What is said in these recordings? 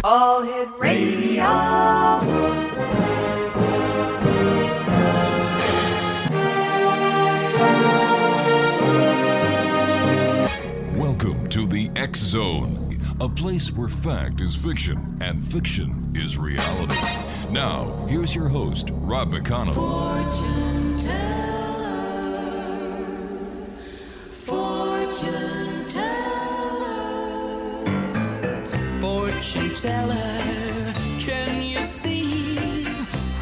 All Hit Radio. Welcome to the X Zone, a place where fact is fiction and fiction is reality. Now, here's your host, Rob McConnell. Fortune teller, can you see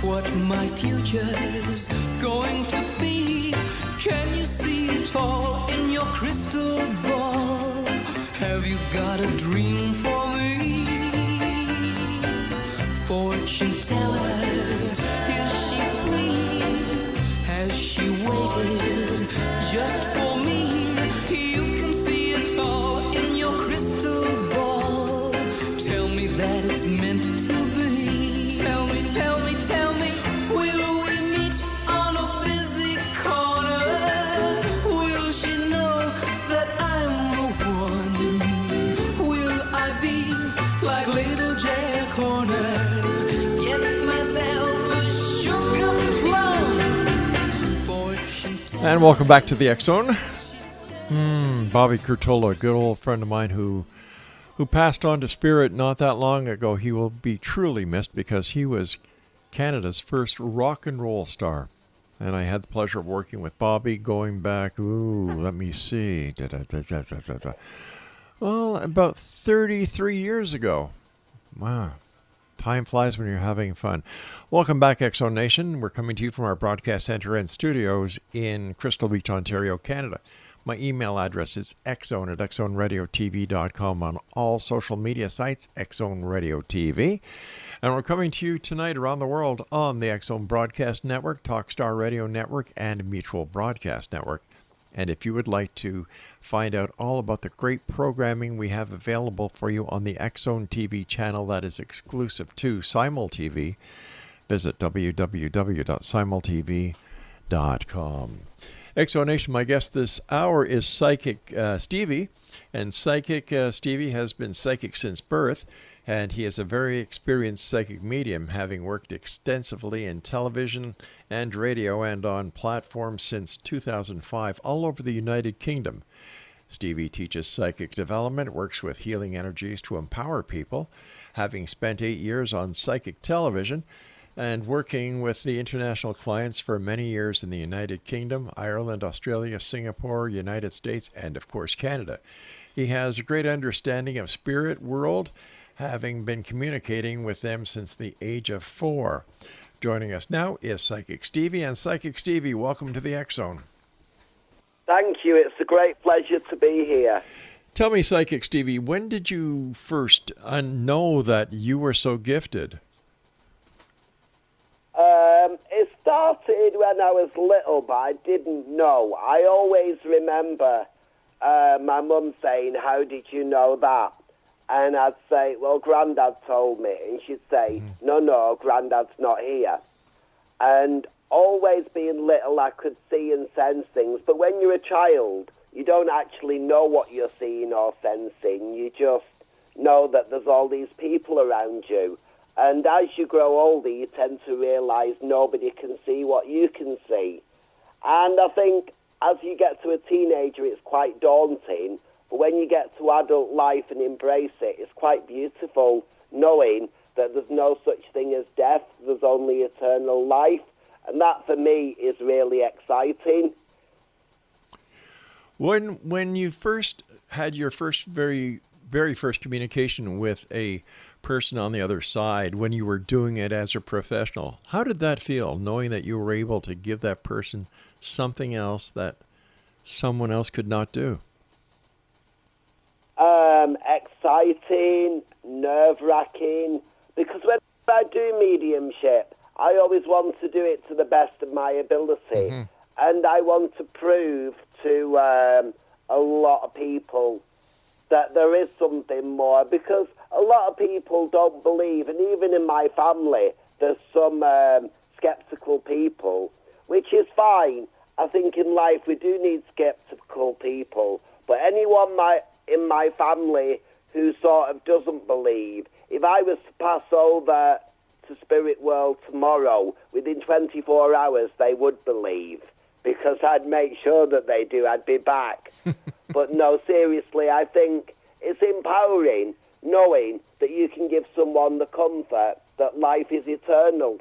what my future's going to be? Can you see it all in your crystal ball? Have you got a dream for me? Fortune teller, is she free? Has she waited just for me? You can see it all in your crystal ball. Tell me that it's meant to be. Tell me, tell me, tell me, will we meet on a busy corner? Will she know that I'm the one? Will I be like little Jack Horner? Get myself a sugar plum. Fortune teller. And welcome back to the X Zone. Bobby Curtolo, a good old friend of mine who passed on to spirit not that long ago. He will be truly missed because he was Canada's first rock and roll star. And I had the pleasure of working with Bobby going back, let me see, well, about 33 years ago. Wow. Time flies when you're having fun. Welcome back, X Zone Nation. We're coming to you from our broadcast center and studios in Crystal Beach, Ontario, Canada. My email address is xzone at xzoneradiotv.com, on all social media sites, Xzone Radio TV. And we're coming to you tonight around the world on the X Zone Broadcast Network, Talkstar Radio Network, and Mutual Broadcast Network. And if you would like to find out all about the great programming we have available for you on the X Zone TV channel that is exclusive to Simul TV, visit www.simultv.com. Exonation, my guest this hour is Psychic Stevie, and Psychic Stevie has been psychic since birth, and he is a very experienced psychic medium, having worked extensively in television and radio and on platforms since 2005 all over the United Kingdom. Stevie teaches psychic development, works with healing energies to empower people, having spent 8 years on psychic television, and working with the international clients for many years in the United Kingdom, Ireland, Australia, Singapore, United States, and of course Canada. He has a great understanding of spirit world, having been communicating with them since the age of 4. Joining us now is Psychic Stevie. And Psychic Stevie, welcome to the X Zone. Thank you. It's a great pleasure to be here. Tell me, Psychic Stevie, when did you first know that you were so gifted? It started when I was little, but I didn't know. I always remember my mum saying, "How did you know that?" And I'd say, "Well, Grandad told me." And she'd say, No, Grandad's not here. And always being little, I could see and sense things. But when you're a child, you don't actually know what you're seeing or sensing. You just know that there's all these people around you. And as you grow older, you tend to realise nobody can see what you can see. And I think as you get to a teenager, it's quite daunting. But when you get to adult life and embrace it, it's quite beautiful knowing that there's no such thing as death, there's only eternal life. And that, for me, is really exciting. When you first had your very first communication with a person on the other side, when you were doing it as a professional, how did that feel, knowing that you were able to give that person something else that someone else could not do? Exciting, nerve-wracking, because when I do mediumship, I always want to do it to the best of my ability, and I want to prove to a lot of people that there is something more, because a lot of people don't believe, and even in my family, there's some skeptical people, which is fine. I think in life we do need skeptical people, but anyone in my family who sort of doesn't believe. If I was to pass over to spirit world tomorrow, within 24 hours they would believe, because I'd make sure that they do. I'd be back. But no, seriously, I think it's empowering knowing that you can give someone the comfort that life is eternal.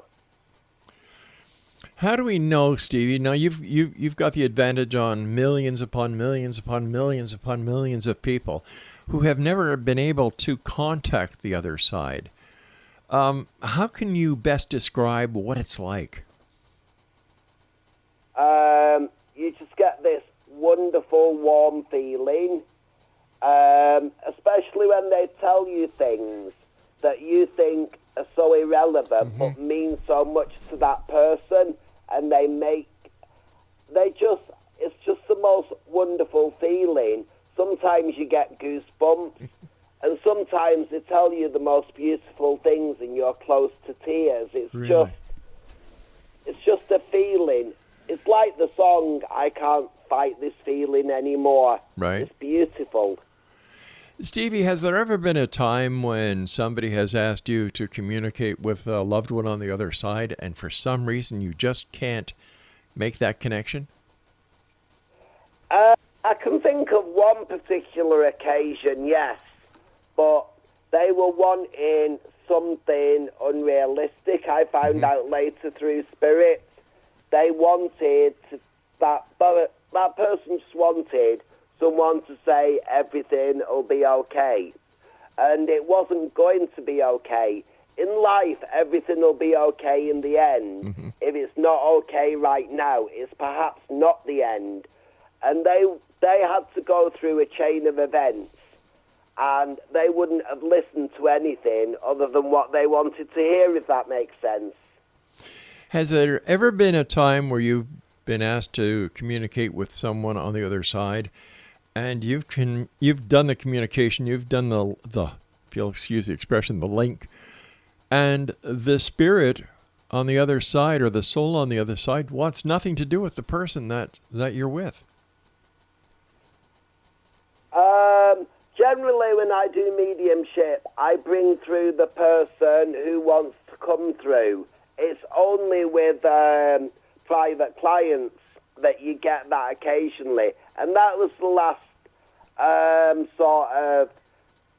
How do we know, Stevie? Now you've got the advantage on millions upon millions upon millions upon millions of people who have never been able to contact the other side. How can you best describe what it's like? You just get this wonderful, warm feeling, especially when they tell you things that you think are so irrelevant but mean so much to that person, and it's just the most wonderful feeling. Sometimes you get goosebumps, and sometimes they tell you the most beautiful things and you're close to tears. It's just a feeling. It's like the song, I Can't Fight This Feeling Anymore. Right. It's beautiful. Stevie, has there ever been a time when somebody has asked you to communicate with a loved one on the other side, and for some reason you just can't make that connection? I can think of one particular occasion, yes, but they were wanting something unrealistic. I found out later through spirit. They wanted that person just wanted someone to say everything will be okay. And it wasn't going to be okay. In life, everything will be okay in the end. If it's not okay right now, it's perhaps not the end. And they had to go through a chain of events, and they wouldn't have listened to anything other than what they wanted to hear, if that makes sense. Has there ever been a time where you've been asked to communicate with someone on the other side, and you've done the communication, you've done the if you'll excuse the expression, the link, and the spirit on the other side, or the soul on the other side, wants nothing to do with the person that you're with? Generally, when I do mediumship, I bring through the person who wants to come through. It's only with private clients that you get that occasionally. And that was the last sort of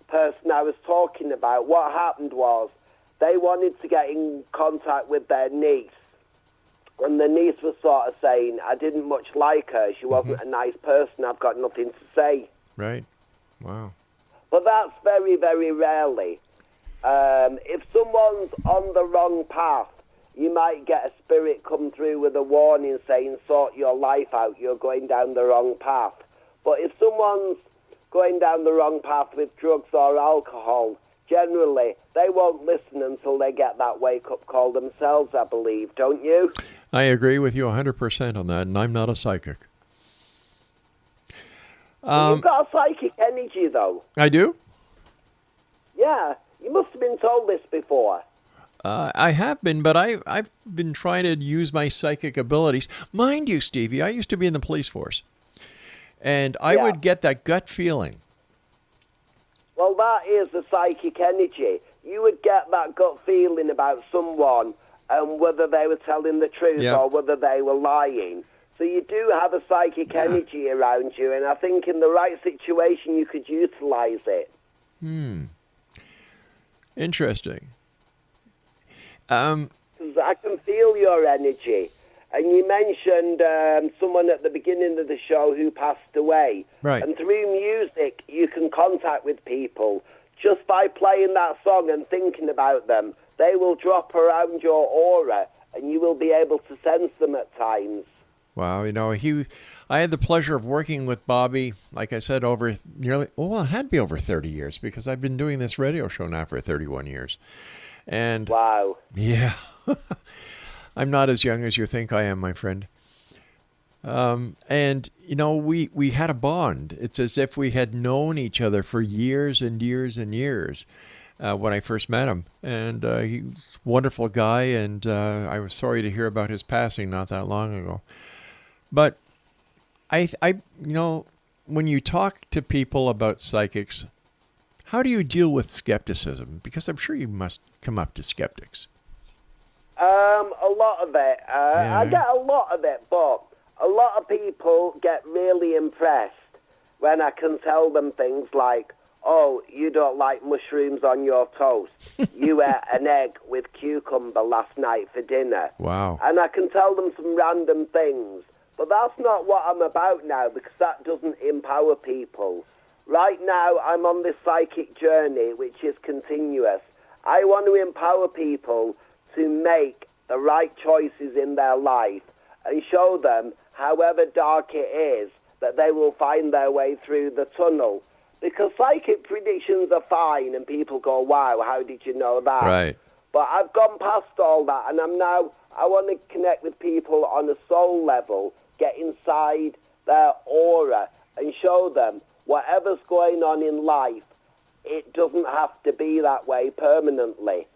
person I was talking about. What happened was they wanted to get in contact with their niece. And the niece was sort of saying, I didn't much like her. She wasn't a nice person. I've got nothing to say. Right. Wow. But that's very, very rarely. If someone's on the wrong path, you might get a spirit come through with a warning saying, sort your life out, you're going down the wrong path. But if someone's going down the wrong path with drugs or alcohol, generally, they won't listen until they get that wake-up call themselves, I believe, don't you? I agree with you 100% on that, and I'm not a psychic. You've got a psychic energy, though. I do? Yeah, you must have been told this before. I have been, but I've been trying to use my psychic abilities. Mind you, Stevie, I used to be in the police force, and I would get that gut feeling. Well, that is a psychic energy. You would get that gut feeling about someone and whether they were telling the truth or whether they were lying. So you do have a psychic energy around you, and I think in the right situation you could utilize it. Interesting. I can feel your energy. And you mentioned someone at the beginning of the show who passed away. Right. And through music, you can contact with people. Just by playing that song and thinking about them, they will drop around your aura, and you will be able to sense them at times. Wow, I had the pleasure of working with Bobby, like I said, over it had to be over 30 years, because I've been doing this radio show now for 31 years. And wow. Yeah. I'm not as young as you think I am, my friend. And, we had a bond. It's as if we had known each other for years and years and years when I first met him. And he was a wonderful guy, and I was sorry to hear about his passing not that long ago. But I when you talk to people about psychics, How do you deal with skepticism? Because I'm sure you must come up to skeptics. A lot of it. Yeah. I get a lot of it, but a lot of people get really impressed when I can tell them things like, oh, you don't like mushrooms on your toast. You ate an egg with cucumber last night for dinner. Wow. And I can tell them some random things. But that's not what I'm about now, because that doesn't empower people. Right now, I'm on this psychic journey, which is continuous. I want to empower people to make the right choices in their life and show them, however dark it is, that they will find their way through the tunnel. Because psychic predictions are fine, and people go, wow, how did you know that? Right. But I've gone past all that, and I want to connect with people on a soul level, get inside their aura, and show them whatever's going on in life, it doesn't have to be that way permanently.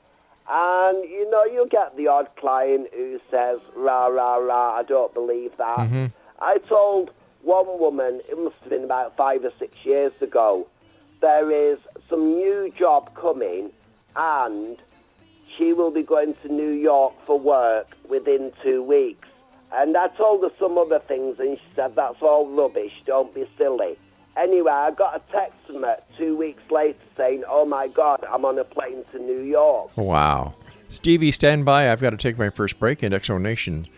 And, you'll get the odd client who says, rah, rah, rah, I don't believe that. Mm-hmm. I told one woman, it must have been about 5 or 6 years ago, there is some new job coming, and she will be going to New York for work within 2 weeks. And I told her some other things, and she said, that's all rubbish, don't be silly. Anyway, I got a text from her 2 weeks later saying, oh my God, I'm on a plane to New York. Wow. Stevie, stand by. I've got to take my first break in X-Zone Nation.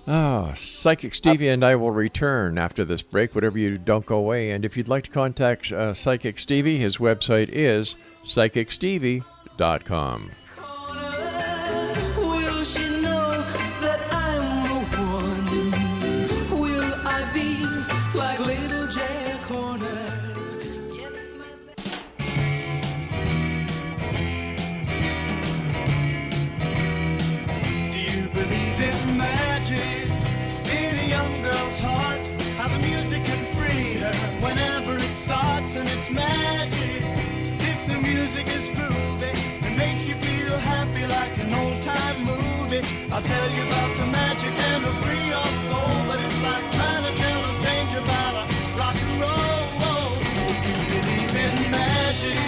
Psychic Stevie and I will return after this break. Whatever you do, don't go away. And if you'd like to contact Psychic Stevie, his website is psychicstevie.com. Will she know that I'm the one? Will I be like little Jack Horner? Get myself. Do you believe in magic in a young girl's heart? How the music can free her whenever it starts, and it's magic. If the music is groovy and makes you feel happy like an old-time movie, I'll tell you about the magic and it'll free your soul. But it's like trying to tell a stranger about a rock and roll. If you believe in magic,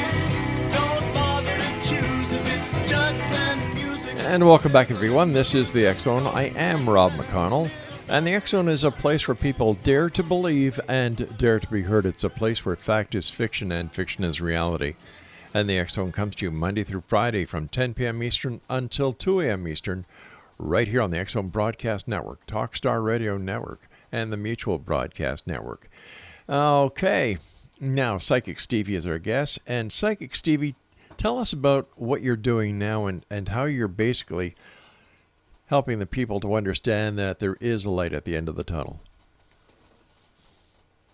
don't bother to choose if it's judged and music. And welcome back, everyone. This is the X-Zone. I am Rob McConnell. And the X-Zone is a place where people dare to believe and dare to be heard. It's a place where fact is fiction and fiction is reality. And the X-Zone comes to you Monday through Friday from 10 p.m. Eastern until 2 a.m. Eastern, right here on the X-Zone Broadcast Network, Talkstar Radio Network, and the Mutual Broadcast Network. Okay, now Psychic Stevie is our guest. And Psychic Stevie, tell us about what you're doing now and how you're basically helping the people to understand that there is a light at the end of the tunnel.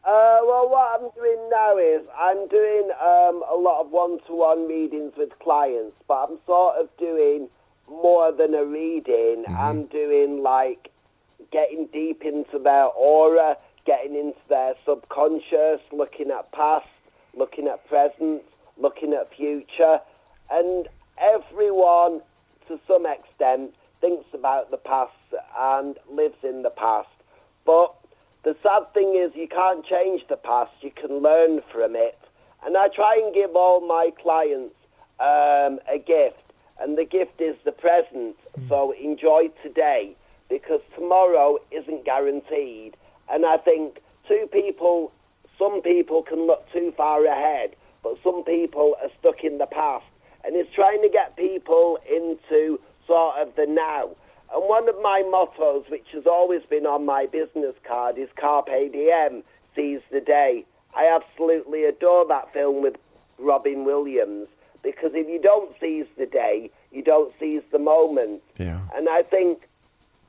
Well, what I'm doing now is I'm doing a lot of one-to-one readings with clients, but I'm sort of doing more than a reading. Mm-hmm. I'm doing, like, getting deep into their aura, getting into their subconscious, looking at past, looking at present, looking at future. And everyone, to some extent, thinks about the past and lives in the past. But the sad thing is you can't change the past, you can learn from it. And I try and give all my clients a gift, and the gift is the present. So enjoy today, because tomorrow isn't guaranteed. And I think some people can look too far ahead, but some people are stuck in the past. And it's trying to get people into sort of the now. And one of my mottos, which has always been on my business card, is Carpe Diem, seize the day. I absolutely adore that film with Robin Williams, because if you don't seize the day, you don't seize the moment. Yeah. And I think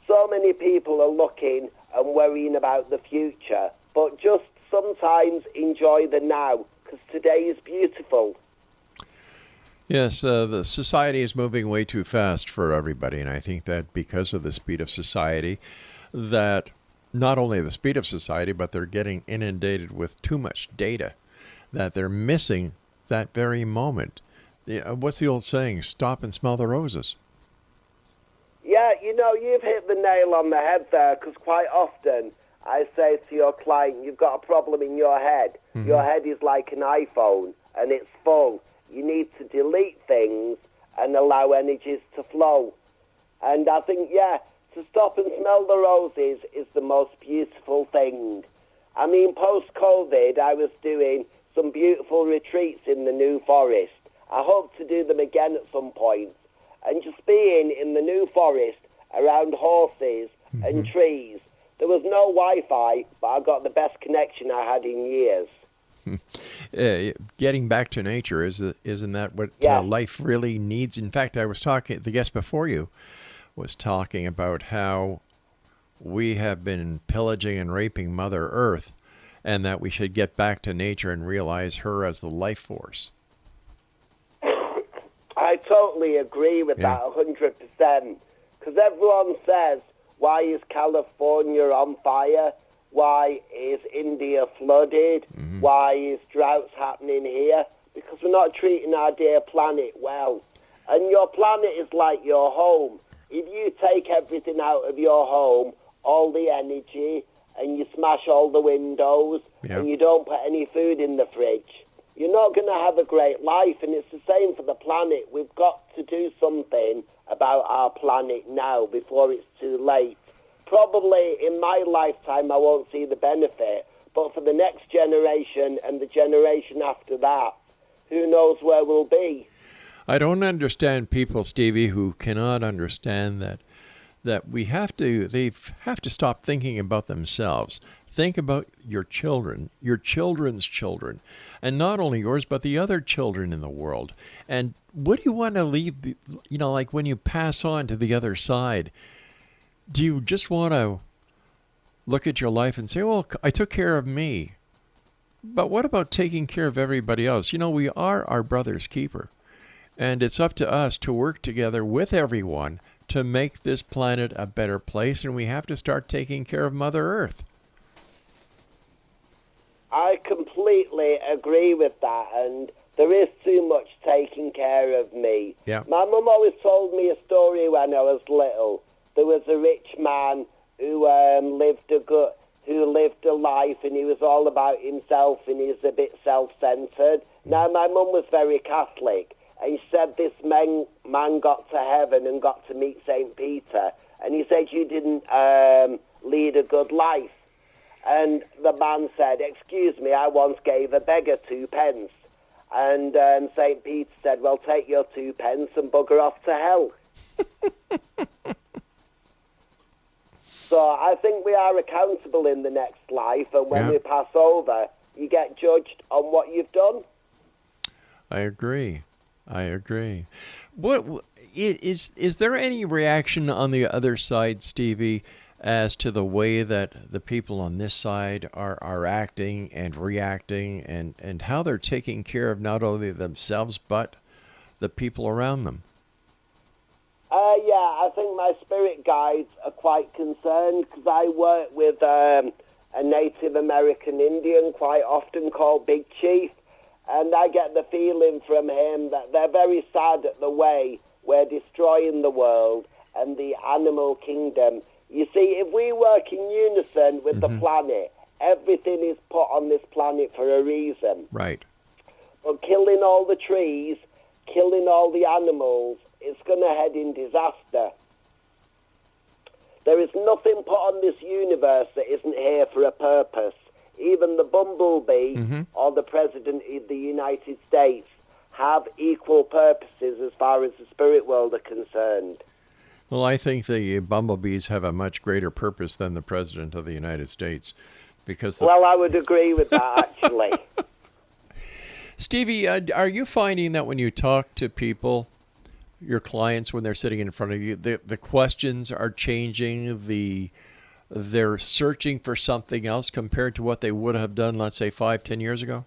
so many people are looking and worrying about the future, but just sometimes enjoy the now, because today is beautiful. Yes, the society is moving way too fast for everybody, and I think that because of the speed of society, that not only the speed of society, but they're getting inundated with too much data, that they're missing that very moment. What's the old saying? Stop and smell the roses. Yeah, you've hit the nail on the head there, because quite often I say to your client, you've got a problem in your head. Mm-hmm. Your head is like an iPhone, and it's full. You need to delete things and allow energies to flow. And I think, to stop and smell the roses is the most beautiful thing. I mean, post-COVID, I was doing some beautiful retreats in the New Forest. I hope to do them again at some point. And just being in the New Forest around horses and trees, there was no Wi-Fi, but I got the best connection I had in years. Getting back to nature, isn't that what life really needs? In fact, I was talking, the guest before you was talking about how we have been pillaging and raping Mother Earth, and that we should get back to nature and realize her as the life force. I totally agree with that 100%, because everyone says, why is California on fire? Why is India flooded? Why is droughts happening here? Because we're not treating our dear planet well. And your planet is like your home. If you take everything out of your home, all the energy, and you smash all the windows, and you don't put any food in the fridge, you're not going to have a great life. And it's the same for the planet. We've got to do something about our planet now before it's too late. Probably in my lifetime I won't see the benefit, but for the next generation and the generation after that, who knows where we'll be. I don't understand people, Stevie, who cannot understand that they have to stop thinking about themselves. Think about your children, your children's children, and not only yours, but the other children in the world. And what do you want to leave, like when you pass on to the other side? Do you just want to look at your life and say, well, I took care of me? But what about taking care of everybody else? We are our brother's keeper. And it's up to us to work together with everyone to make this planet a better place. And we have to start taking care of Mother Earth. I completely agree with that. And there is too much taking care of me. Yeah. My mum always told me a story when I was little. There was a rich man who lived a life, and he was all about himself, and he was a bit self-centered. Now, my mum was very Catholic, and she said this man got to heaven and got to meet St. Peter, and he said, you didn't lead a good life. And the man said, excuse me, I once gave a beggar 2 pence. And St. Peter said, well, take your 2 pence and bugger off to hell. So I think we are accountable in the next life, and when we pass over, you get judged on what you've done. I agree. What is there any reaction on the other side, Stevie, as to the way that the people on this side are acting and reacting, and how they're taking care of not only themselves but the people around them? I think my spirit guides are quite concerned, because I work with a Native American Indian quite often called Big Chief, and I get the feeling from him that they're very sad at the way we're destroying the world and the animal kingdom. You see, if we work in unison with the planet, everything is put on this planet for a reason. Right. But killing all the trees, killing all the animals, it's going to head in disaster. There is nothing put on this universe that isn't here for a purpose. Even the bumblebee or the President of the United States have equal purposes as far as the spirit world are concerned. Well, I think the bumblebees have a much greater purpose than the President of the United States. Well, I would agree with that, actually. Stevie, are you finding that when you talk to people, your clients, when they're sitting in front of you, the questions are changing, they're searching for something else compared to what they would have done, let's say, 5-10 years ago?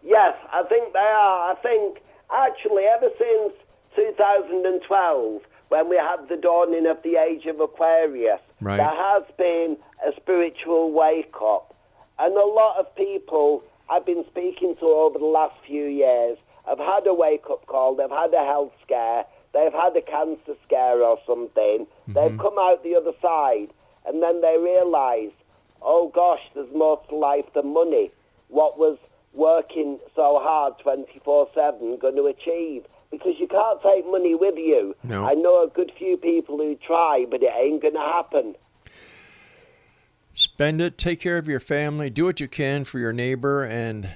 Yes, I think they are. I think, actually, ever since 2012, when we had the dawning of the age of Aquarius, there has been a spiritual wake-up. And a lot of people I've been speaking to over the last few years have had a wake-up call, they've had a health scare, they've had a cancer scare or something, they've come out the other side, and then they realise, oh gosh, there's more to life than money. What was working so hard 24/7 going to achieve? Because you can't take money with you. No. I know a good few people who try, but it ain't going to happen. Spend it, take care of your family, do what you can for your neighbor, and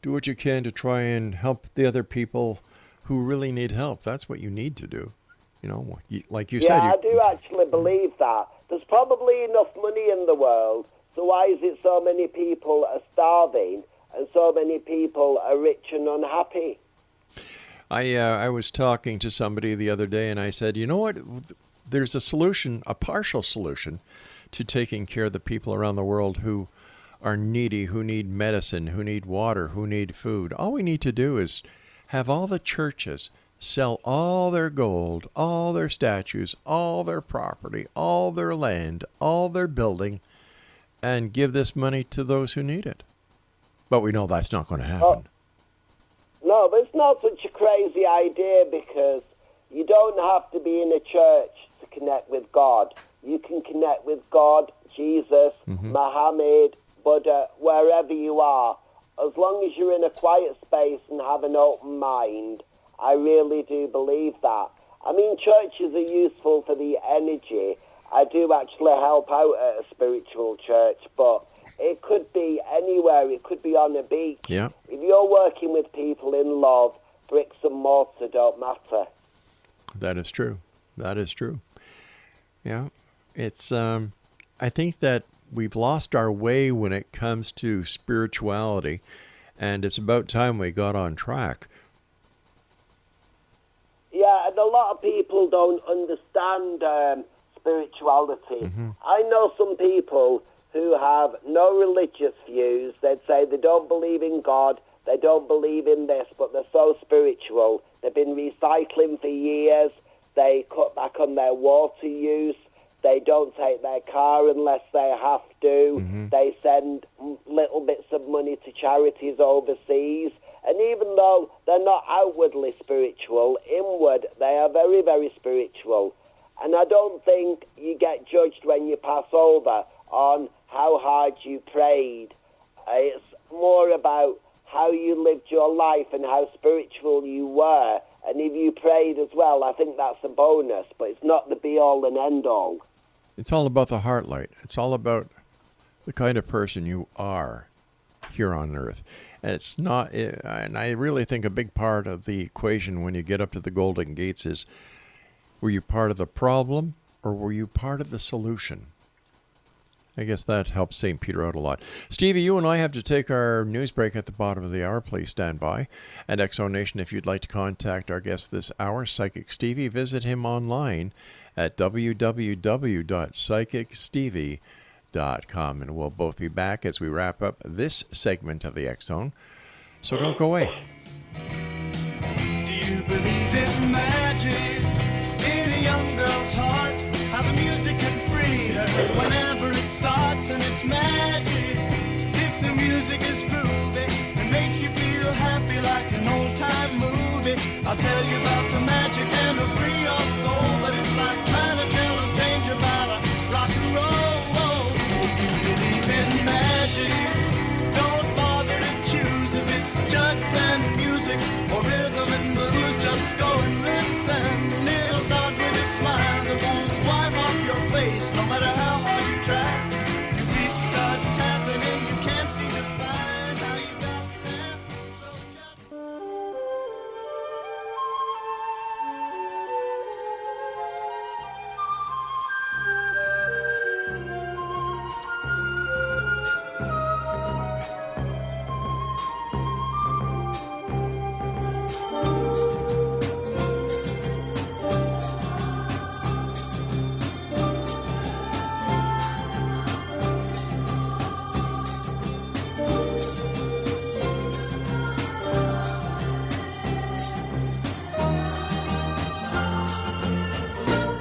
do what you can to try and help the other people who really need help. That's what you need to do. You know, like you said. Yeah, I do actually believe that. There's probably enough money in the world, so why is it so many people are starving and so many people are rich and unhappy? I was talking to somebody the other day, and I said, you know what? There's a solution, a partial solution, to taking care of the people around the world who are needy, who need medicine, who need water, who need food. All we need to do is have all the churches sell all their gold, all their statues, all their property, all their land, all their building, and give this money to those who need it. But we know that's not going to happen. No, but it's not such a crazy idea, because you don't have to be in a church to connect with God. You can connect with God, Jesus, Muhammad, Buddha, wherever you are. As long as you're in a quiet space and have an open mind, I really do believe that. I mean, churches are useful for the energy. I do actually help out at a spiritual church, but it could be anywhere. It could be on a beach. Yeah. If you're working with people in love, bricks and mortar don't matter. That is true. That is true. Yeah. It's, I think that we've lost our way when it comes to spirituality, and it's about time we got on track. Yeah, and a lot of people don't understand spirituality. I know some people who have no religious views. They'd say they don't believe in God, they don't believe in this, but they're so spiritual. They've been recycling for years. They cut back on their water use. They don't take their car unless they have to. They send little bits of money to charities overseas. And even though they're not outwardly spiritual, inward, they are very, very spiritual. And I don't think you get judged when you pass over on how hard you prayed. It's more about how you lived your life and how spiritual you were. And if you prayed as well, I think that's a bonus, but it's not the be-all and end-all. It's all about the heart light. It's all about the kind of person you are here on earth. And it's not, and I really think a big part of the equation when you get up to the Golden Gates is, were you part of the problem or were you part of the solution? I guess that helps St. Peter out a lot. Stevie, you and I have to take our news break at the bottom of the hour. Please stand by. And Exonation, if you'd like to contact our guest this hour, Psychic Stevie, visit him online at www.psychicstevie.com. And we'll both be back as we wrap up this segment of the X Zone. So don't go away. Do you believe in magic in a young girl's heart? How the music can free her whenever it starts, and it's magic. If the music is groovy and makes you feel happy like an old-time movie, I'll tell you about the magic and it'll free your soul. But it's like trying to tell a stranger about a rock and roll. You believe in magic, don't bother to choose if it's jug band music or rhythm and blues. Just go and listen. It'll start with a smile that won't wipe off your face, no matter how hard you try. Your feet start tapping and you can't seem to find how you got there. So just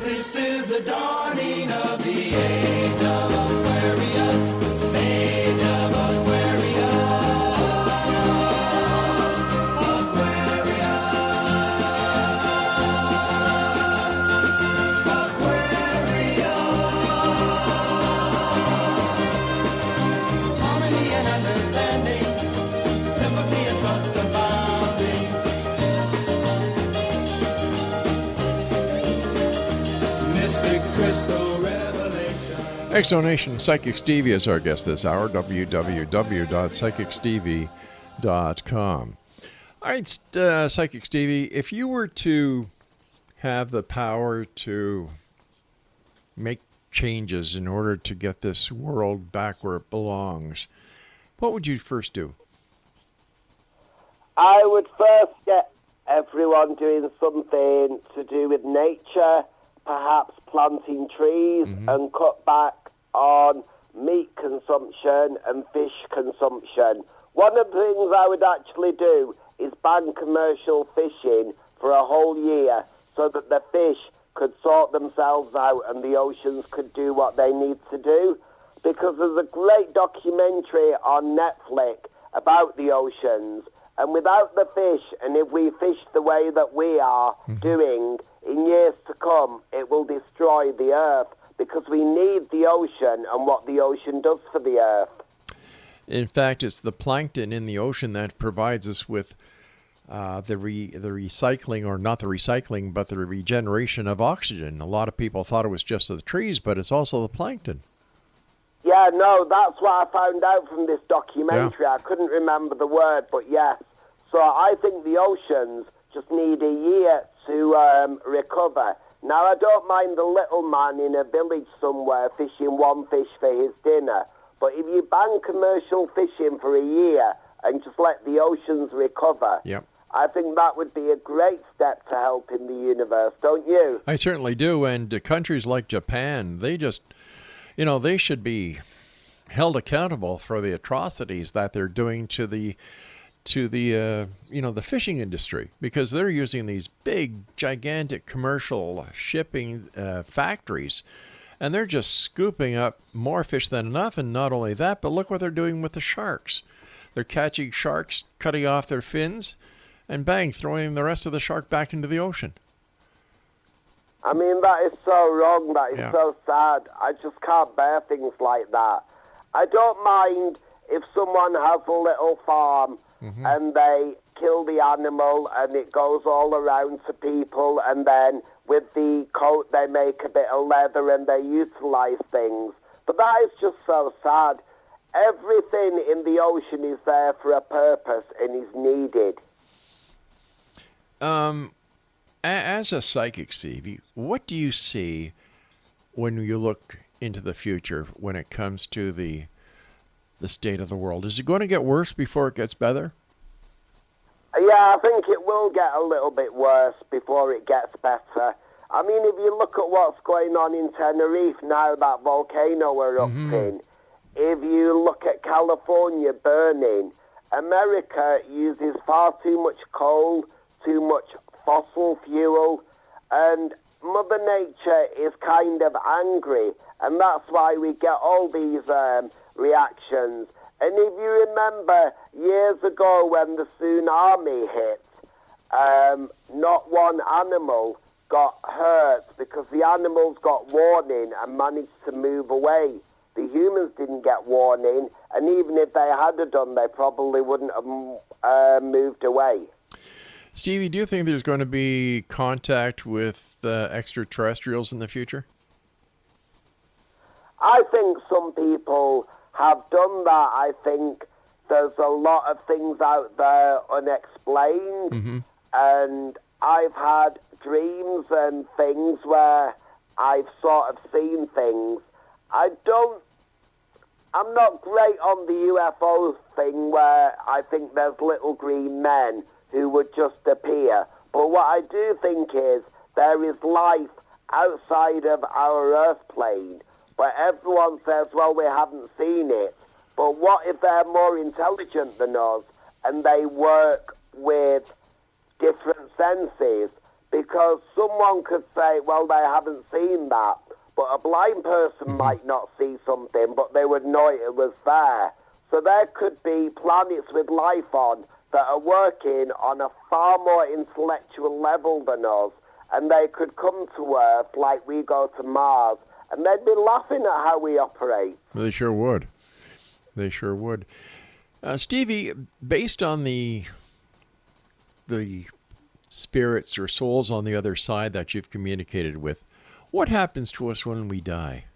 this is the dawning of the age of Aquarius. Age of Aquarius. Harmony and understanding, Exonation Psychic Stevie is our guest this hour, www.psychicstevie.com. All right, Psychic Stevie, if you were to have the power to make changes in order to get this world back where it belongs, what would you first do? I would first get everyone doing something to do with nature, perhaps planting trees and cut back on meat consumption and fish consumption. One of the things I would actually do is ban commercial fishing for a whole year so that the fish could sort themselves out and the oceans could do what they need to do. Because there's a great documentary on Netflix about the oceans, and without the fish, and if we fish the way that we are doing, in years to come, it will destroy the earth, because we need the ocean and what the ocean does for the earth. In fact, it's the plankton in the ocean that provides us with the recycling, or not the recycling, but the regeneration of oxygen. A lot of people thought it was just the trees, but it's also the plankton. Yeah, no, that's what I found out from this documentary. Yeah. I couldn't remember the word, but yes. So I think the oceans just need a year to recover. Now, I don't mind the little man in a village somewhere fishing one fish for his dinner, but if you ban commercial fishing for a year and just let the oceans recover, I think that would be a great step to help in the universe, don't you? I certainly do, and countries like Japan, they just, they should be held accountable for the atrocities that they're doing to the fishing industry, because they're using these big, gigantic commercial shipping factories, and they're just scooping up more fish than enough. And not only that, but look what they're doing with the sharks. They're catching sharks, cutting off their fins, and bang, throwing the rest of the shark back into the ocean. I mean, that is so wrong. That is so sad. I just can't bear things like that. I don't mind if someone has a little farm and they kill the animal and it goes all around to people, and then with the coat they make a bit of leather and they utilize things. But that is just so sad. Everything in the ocean is there for a purpose and is needed. As a psychic, Stevie, what do you see when you look into the future when it comes to the state of the world? Is it going to get worse before it gets better? Yeah, I think it will get a little bit worse before it gets better. I mean, if you look at what's going on in Tenerife now, that volcano erupting, if you look at California burning, America uses far too much coal, too much fossil fuel, and Mother Nature is kind of angry, and that's why we get all these reactions. And if you remember years ago when the tsunami hit, not one animal got hurt because the animals got warning and managed to move away. The humans didn't get warning, and even if they had done, they probably wouldn't have moved away. Stevie, do you think there's going to be contact with extraterrestrials in the future? I think some people have done that. I think there's a lot of things out there unexplained, and I've had dreams and things where I've sort of seen things. I'm not great on the UFO thing where I think there's little green men who would just appear. But what I do think is there is life outside of our Earth plane. But everyone says, well, we haven't seen it. But what if they're more intelligent than us and they work with different senses? Because someone could say, well, they haven't seen that. But a blind person might not see something, but they would know it was there. So there could be planets with life on that are working on a far more intellectual level than us, and they could come to Earth like we go to Mars, and they'd be laughing at how we operate. They sure would. They sure would. Stevie, based on the spirits or souls on the other side that you've communicated with, what happens to us when we die?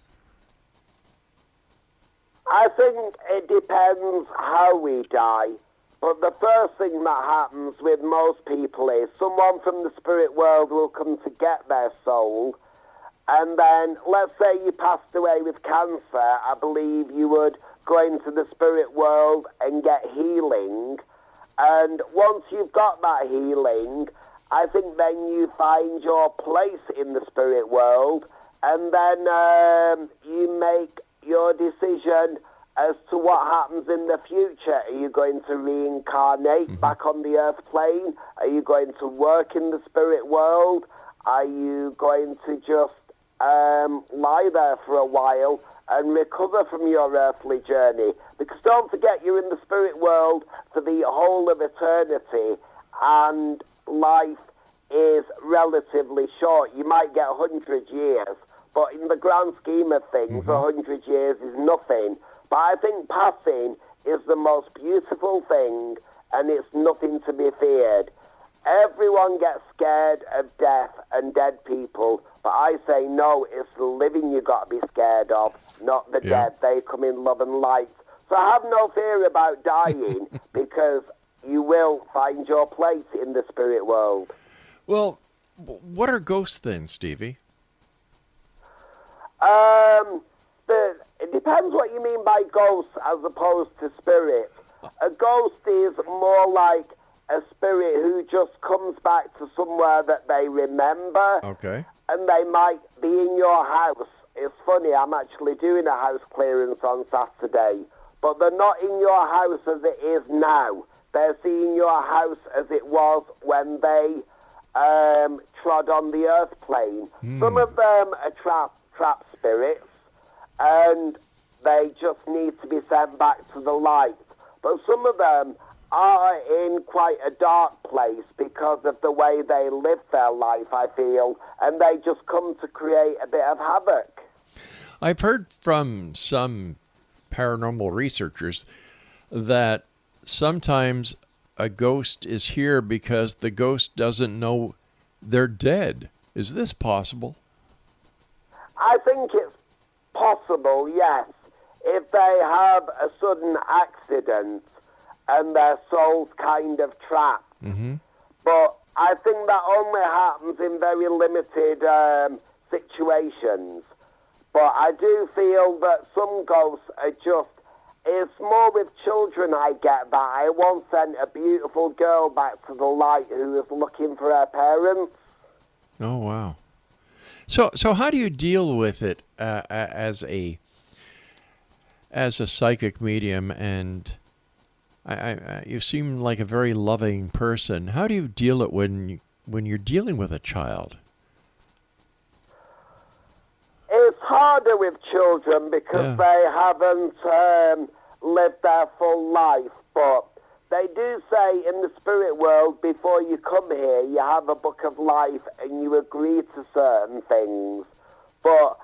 I think it depends how we die. But the first thing that happens with most people is someone from the spirit world will come to get their soul. And then, let's say you passed away with cancer, I believe you would go into the spirit world and get healing. And once you've got that healing, I think then you find your place in the spirit world. And then you make your decision as to what happens in the future. Are you going to reincarnate back on the earth plane? Are you going to work in the spirit world? Are you going to just lie there for a while and recover from your earthly journey? Because don't forget, you're in the spirit world for the whole of eternity, and life is relatively short. You might get 100 years, but in the grand scheme of things, 100 years is nothing. But I think passing is the most beautiful thing, and it's nothing to be feared. Everyone gets scared of death and dead people, but I say no, it's the living you got to be scared of, not the dead. They come in love and light. So have no fear about dying, because you will find your place in the spirit world. Well, what are ghosts then, Stevie? It depends what you mean by ghosts as opposed to spirit. A ghost is more like a spirit who just comes back to somewhere that they remember. Okay. And they might be in your house. It's funny, I'm actually doing a house clearance on Saturday, but they're not in your house as it is now. They're seeing your house as it was when they trod on the earth plane. Some of them are trap spirits, and they just need to be sent back to the light. But some of them are in quite a dark place because of the way they live their life, I feel, and they just come to create a bit of havoc. I've heard from some paranormal researchers that sometimes a ghost is here because the ghost doesn't know they're dead. Is this possible? I think it's possible, yes. If they have a sudden accident and their soul's kind of trapped. But I think that only happens in very limited situations. But I do feel that some ghosts are just, it's more with children I get that. I once sent a beautiful girl back to the light who was looking for her parents. Oh, wow. So how do you deal with it as a psychic medium? And you seem like a very loving person. How do you deal it when you're dealing with a child? It's harder with children because they haven't lived their full life, but they do say in the spirit world, before you come here, you have a book of life and you agree to certain things. But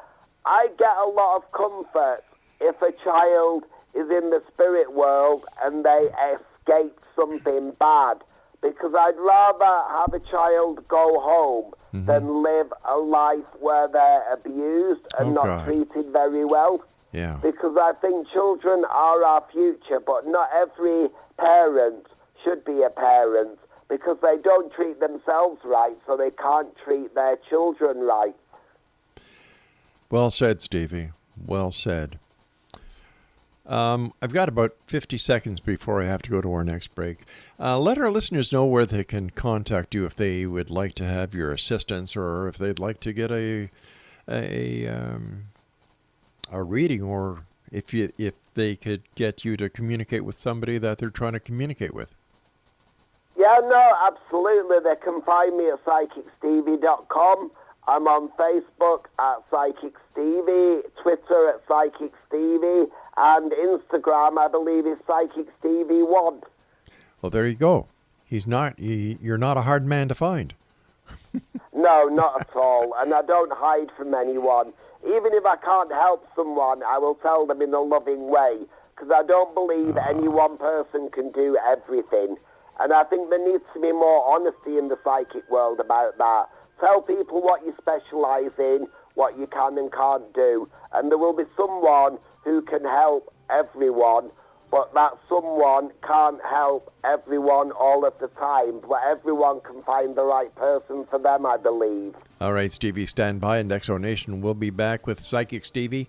I get a lot of comfort if a child is in the spirit world and they escape something bad, because I'd rather have a child go home than live a life where they're abused and not treated very well. Yeah. Because I think children are our future, but not every parent should be a parent, because they don't treat themselves right, so they can't treat their children right. Well said, Stevie. Well said. I've got about 50 seconds before I have to go to our next break. Let our listeners know where they can contact you if they would like to have your assistance, or if they'd like to get a reading, or if they could get you to communicate with somebody that they're trying to communicate with. Yeah, no, absolutely. They can find me at psychicstevie.com. I'm on Facebook at Psychic Stevie, Twitter at Psychic Stevie, and Instagram, I believe, is Psychic Stevie 1. Well, there you go. You're not a hard man to find. No, not at all. And I don't hide from anyone. Even if I can't help someone, I will tell them in a loving way, because I don't believe any one person can do everything. And I think there needs to be more honesty in the psychic world about that. Tell people what you specialize in, what you can and can't do, and there will be someone who can help everyone, but that someone can't help everyone all of the time, but everyone can find the right person for them, I believe. All right, Stevie, stand by, and Exo Nation will be back with Psychic Stevie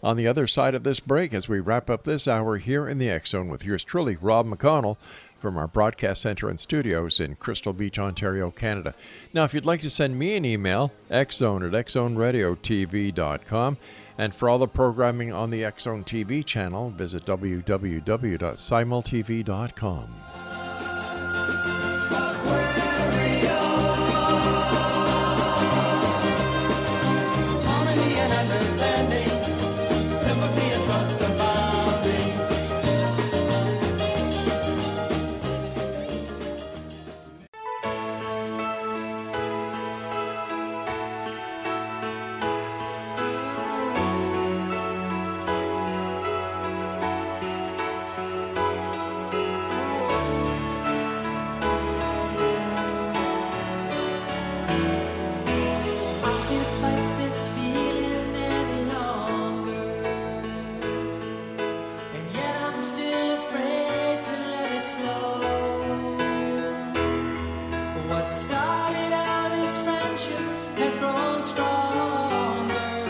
on the other side of this break as we wrap up this hour here in the X Zone with yours truly, Rob McConnell, from our broadcast center and studios in Crystal Beach, Ontario, Canada. Now, if you'd like to send me an email, xzone@xzoneradiotv.com. And for all the programming on the X Zone TV channel, visit www.simultv.com. Harmony and understanding, sympathy and trust abounding. I can't fight this feeling any longer, and yet I'm still afraid to let it flow. What started out as friendship has grown stronger.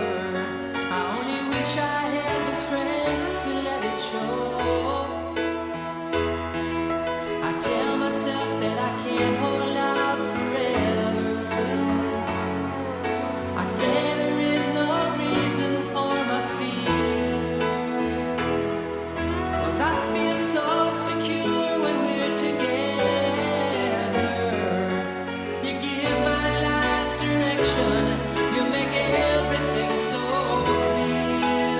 I only wish I had the strength to let it show. I tell myself that I can't hold out forever. I say there is no reason for my fear, 'cause I feel so secure when we're together. You give my life direction, you make everything so clear.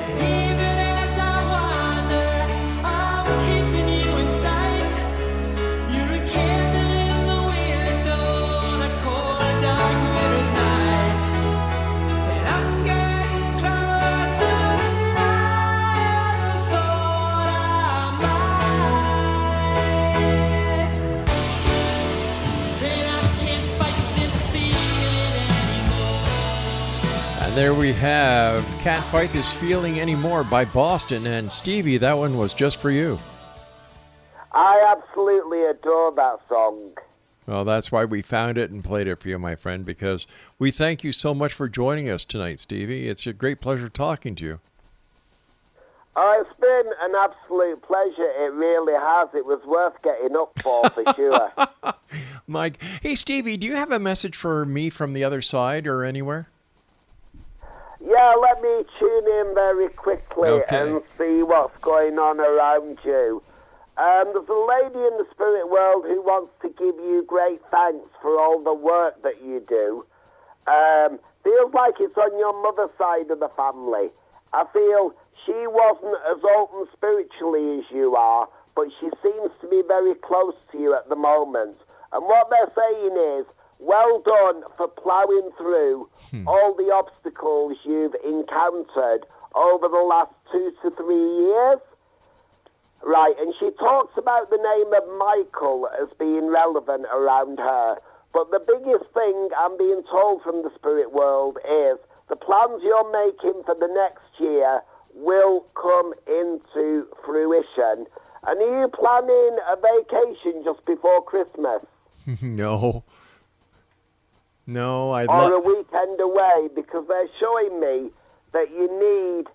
And even as I wander, I'm keeping you in sight. You're a candle in the window on a cold, dark winter's night. And I'm getting closer than I ever thought I might. And I can't fight this feeling anymore. And there we have Can't Fight This Feeling Anymore by Boston. And Stevie, that one was just for you. I absolutely adore that song. Well, that's why we found it and played it for you, my friend, because we thank you so much for joining us tonight, Stevie. It's a great pleasure talking to you. Oh, it's been an absolute pleasure. It really has. It was worth getting up for sure. Mike, hey, Stevie, do you have a message for me from the other side or anywhere? Yeah, let me tune in very quickly Okay. and see what's going on around you. There's a lady in the spirit world who wants to give you great thanks for all the work that you do. Feels like it's on your mother's side of the family. I feel she wasn't as open spiritually as you are, but she seems to be very close to you at the moment. And what they're saying is, well done for ploughing through all the obstacles you've encountered over the last 2 to 3 years. Right, and she talks about the name of Michael as being relevant around her. But the biggest thing I'm being told from the spirit world is the plans you're making for the next year will come into fruition. And are you planning a vacation just before Christmas? No. No, I'd Or a weekend away? Because they're showing me that you need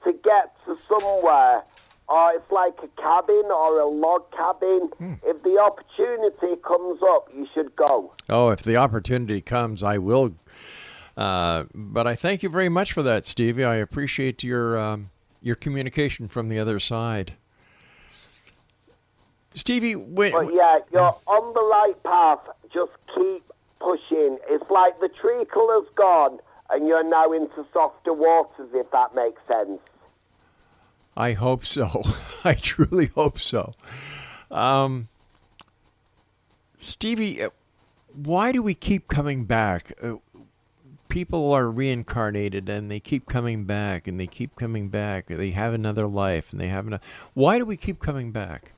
to get to somewhere, or it's like a cabin or a log cabin. If the opportunity comes up, you should go. Oh, if the opportunity comes, I will. But I thank you very much for that, Stevie. I appreciate your communication from the other side. Stevie, wait. But yeah, you're on the right path. Just keep pushing. It's like the treacle has gone and you're now into softer waters, if that makes sense. I hope so. I truly hope so. Stevie, why do we keep coming back? People are reincarnated and they keep coming back and they keep coming back. They have another life and they have another. Why do we keep coming back?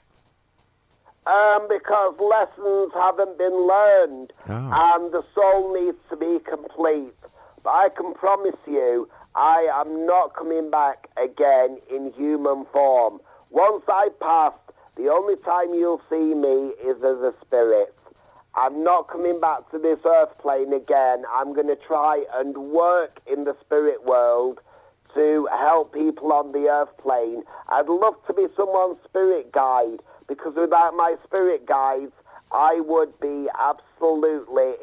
Because lessons haven't been learned, Oh. and the soul needs to be complete. But I can promise you, I am not coming back again in human form. Once I pass, the only time you'll see me is as a spirit. I'm not coming back to this earth plane again. I'm going to try and work in the spirit world to help people on the earth plane. I'd love to be someone's spirit guide, because without my spirit guides, I would be absolutely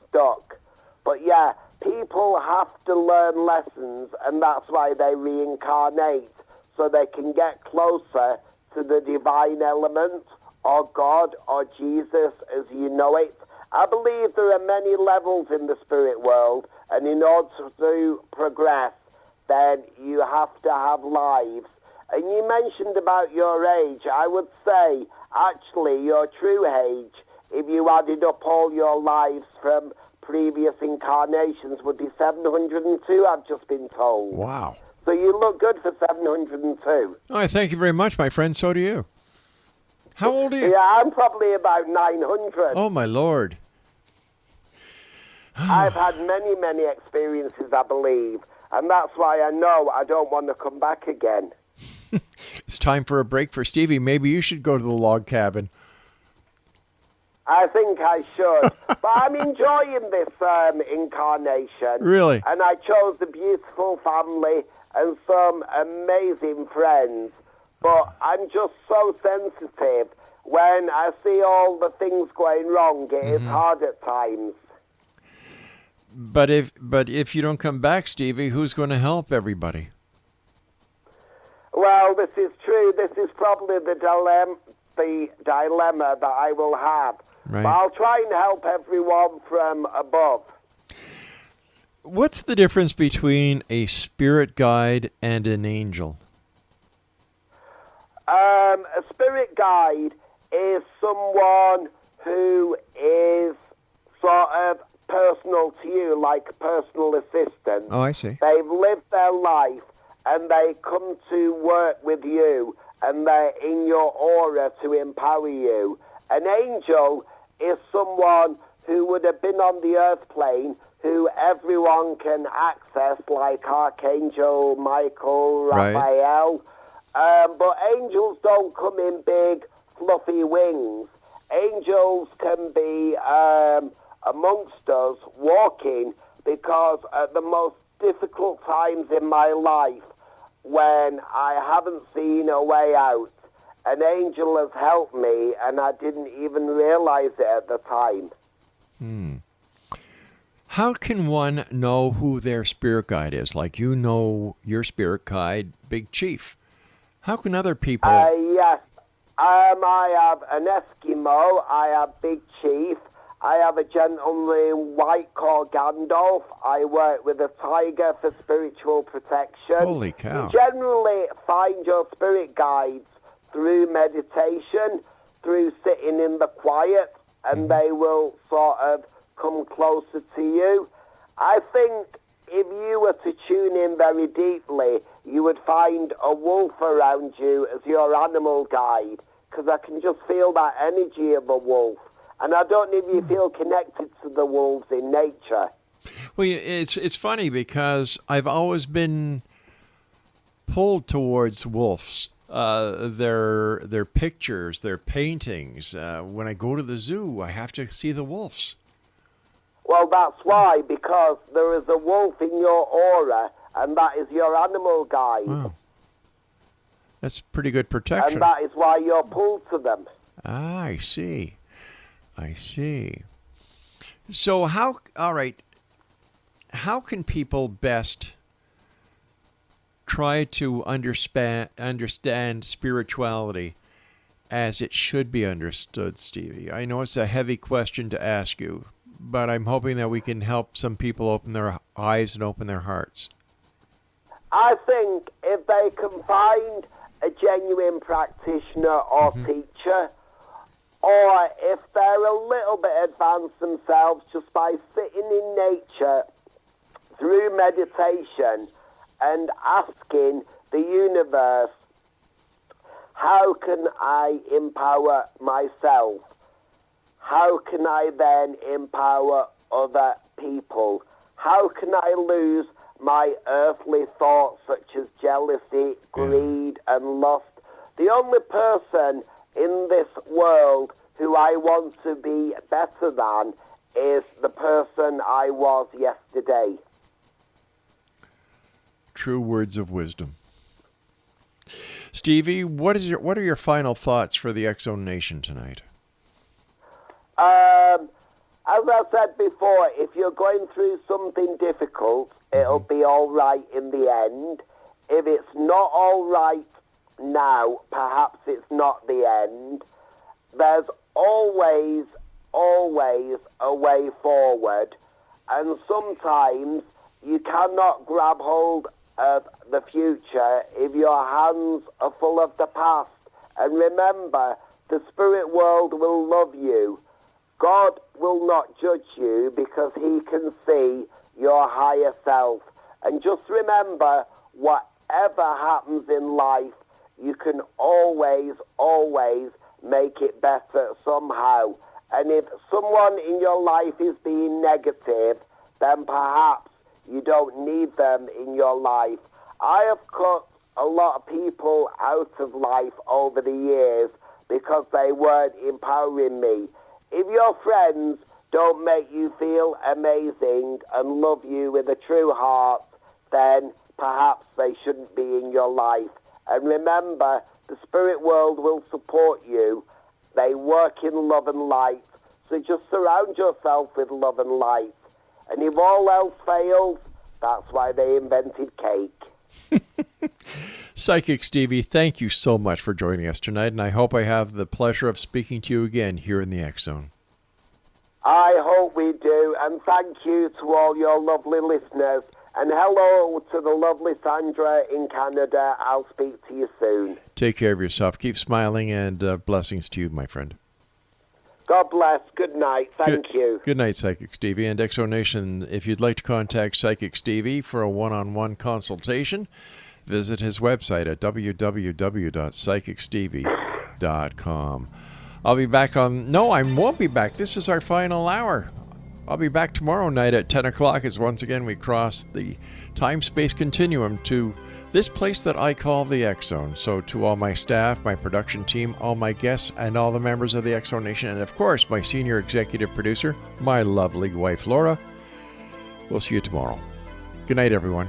stuck. But yeah, people have to learn lessons, and that's why they reincarnate, so they can get closer to the divine element, or God, or Jesus as you know it. I believe there are many levels in the spirit world, and in order to progress, then you have to have lives. And you mentioned about your age. I would say, actually, your true age, if you added up all your lives from previous incarnations, would be 702, I've just been told. Wow. So you look good for 702. Oh, thank you very much, my friend. So do you. How old are you? Yeah, I'm probably about 900. Oh, my Lord. I've had many, many experiences, I believe. And that's why I know I don't want to come back again. It's time for a break for Stevie. Maybe you should go to the log cabin. I think I should. But I'm enjoying this incarnation. Really? And I chose a beautiful family and some amazing friends. But I'm just so sensitive. When I see all the things going wrong, it is hard at times. But if you don't come back, Stevie, who's going to help everybody? Well, this is true. This is probably the dilemma that I will have. Right. But I'll try and help everyone from above. What's the difference between a spirit guide and an angel? A spirit guide is someone who is sort of personal to you, like a personal assistant. Oh, I see. They've lived their life and they come to work with you and they're in your aura to empower you. An angel is someone who would have been on the earth plane, who everyone can access, like Archangel Michael, Raphael. But angels don't come in big, fluffy wings. Angels can be amongst us, walking, because at the most difficult times in my life, when I haven't seen a way out, an angel has helped me, and I didn't even realize it at the time. How can one know who their spirit guide is? Like you know your spirit guide, Big Chief. How can other people... Yes. I have an Eskimo, I have Big Chief, I have a gentleman white called Gandalf, I work with a tiger for spiritual protection. Holy cow. You generally find your spirit guides through meditation, through sitting in the quiet, and they will sort of come closer to you. I think if you were to tune in very deeply, you would find a wolf around you as your animal guide, because I can just feel that energy of a wolf. And I don't know if you feel connected to the wolves in nature. Well, it's funny because I've always been pulled towards wolves. Their pictures, their paintings. When I go to the zoo, I have to see the wolves. Well, that's why, because there is a wolf in your aura, and that is your animal guide. Wow. That's pretty good protection. And that is why you're pulled to them. Ah, I see. So how can people best try to understand spirituality as it should be understood, Stevie? I know it's a heavy question to ask you, but I'm hoping that we can help some people open their eyes and open their hearts. I think if they can find a genuine practitioner or teacher, or if they're a little bit advanced themselves just by sitting in nature through meditation and asking the universe, how can I empower myself? How can I then empower other people? How can I lose my earthly thoughts such as jealousy, greed, and lust. The only person in this world who I want to be better than is the person I was yesterday. True words of wisdom. Stevie, what are your final thoughts for the X Zone Nation tonight? As I said before, if you're going through something difficult, it'll be all right in the end. If it's not all right now, perhaps it's not the end. There's always a way forward. And sometimes you cannot grab hold of the future if your hands are full of the past. And remember, the spirit world will love you. God will not judge you because he can see your higher self. And just remember, whatever happens in life, you can always make it better somehow. And if someone in your life is being negative, then perhaps you don't need them in your life. I have cut a lot of people out of life over the years because they weren't empowering me. If your friends don't make you feel amazing and love you with a true heart, then perhaps they shouldn't be in your life. And remember, the spirit world will support you. They work in love and light. So just surround yourself with love and light. And if all else fails, that's why they invented cake. Psychic Stevie, thank you so much for joining us tonight, and I hope I have the pleasure of speaking to you again here in the X Zone. I hope we do, and thank you to all your lovely listeners. And hello to the lovely Sandra in Canada. I'll speak to you soon. Take care of yourself. Keep smiling, and blessings to you, my friend. God bless. Good night. Thank you. Good night, Psychic Stevie. And X Zone Nation, if you'd like to contact Psychic Stevie for a one-on-one consultation, visit his website at www.psychicstevie.com. I'll be back on... No, I won't be back. This is our final hour. I'll be back tomorrow night at 10 o'clock as once again we cross the time-space continuum to this place that I call the X Zone. So to all my staff, my production team, all my guests, and all the members of the X Zone Nation, and of course my senior executive producer, my lovely wife Laura, we'll see you tomorrow. Good night, everyone.